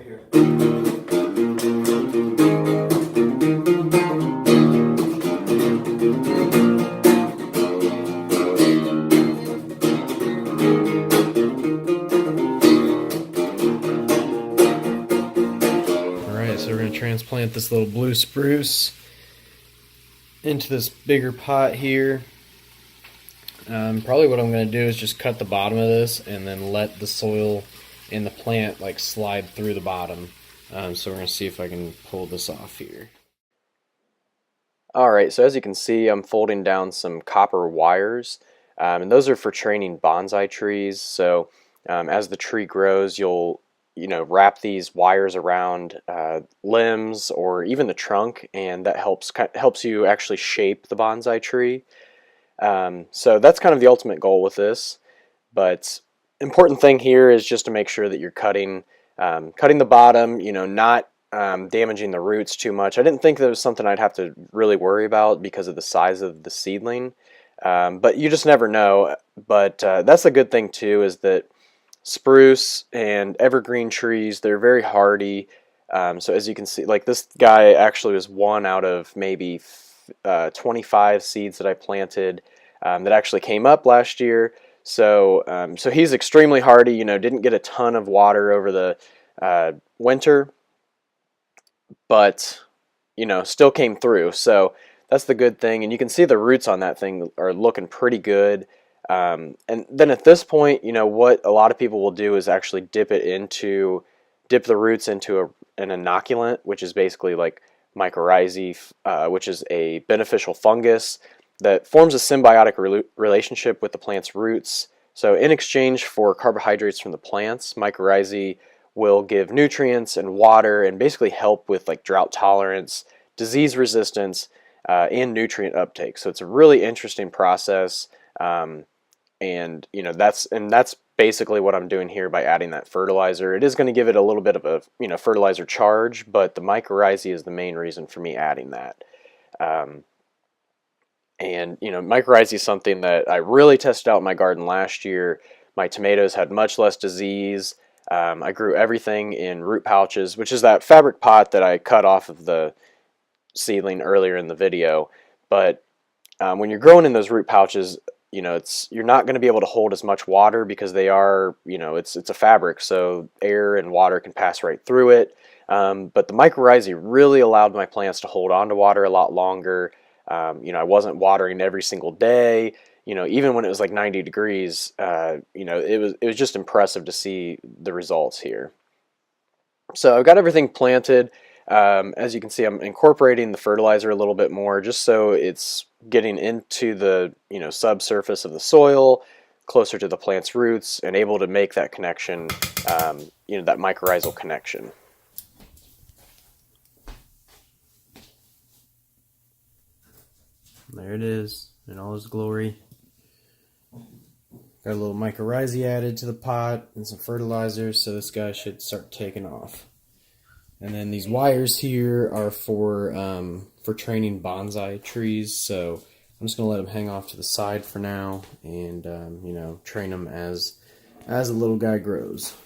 right here. Alright, so we're going to transplant this little blue spruce into this bigger pot here. Probably what I'm going to do is just cut the bottom of this and then let the soil in the plant like slide through the bottom. So we're going to see if I can pull this off here. Alright, so as you can see, I'm folding down some copper wires, and those are for training bonsai trees. So as the tree grows, you'll wrap these wires around limbs or even the trunk, and that helps you actually shape the bonsai tree. So that's kind of the ultimate goal with this. But important thing here is just to make sure that you're cutting the bottom, not damaging the roots too much. I didn't think that was something I'd have to really worry about because of the size of the seedling, but you just never know. But that's a good thing too, is that spruce and evergreen trees, they're very hardy. So as you can see, like this guy actually was one out of maybe 25 seeds that I planted that actually came up last year. So so he's extremely hardy. Didn't get a ton of water over the winter, but still came through. So that's the good thing. And you can see the roots on that thing are looking pretty good. And then at this point, what a lot of people will do is actually dip the roots into an inoculant, which is basically like Mycorrhizae, which is a beneficial fungus that forms a symbiotic relationship with the plant's roots. So in exchange for carbohydrates from the plants, Mycorrhizae will give nutrients and water and basically help with like drought tolerance, disease resistance, and nutrient uptake. So it's a really interesting process. And that's basically what I'm doing here by adding that fertilizer. It is going to give it a little bit of a fertilizer charge, but the mycorrhizae is the main reason for me adding that. And mycorrhizae is something that I really tested out in my garden last year. My tomatoes had much less disease. I grew everything in root pouches, which is that fabric pot that I cut off of the seedling earlier in the video. But when you're growing in those root pouches, you're not going to be able to hold as much water because they are, it's a fabric, so air and water can pass right through it. But the mycorrhizae really allowed my plants to hold on to water a lot longer. I wasn't watering every single day. Even when it was like 90 degrees, it was just impressive to see the results here. So I've got everything planted. As you can see, I'm incorporating the fertilizer a little bit more just so it's getting into the subsurface of the soil, closer to the plant's roots, and able to make that connection, that mycorrhizal connection. There it is in all its glory. Got a little mycorrhizae added to the pot and some fertilizer, so this guy should start taking off. And then these wires here are for training bonsai trees, so I'm just going to let them hang off to the side for now and, train them as the little guy grows.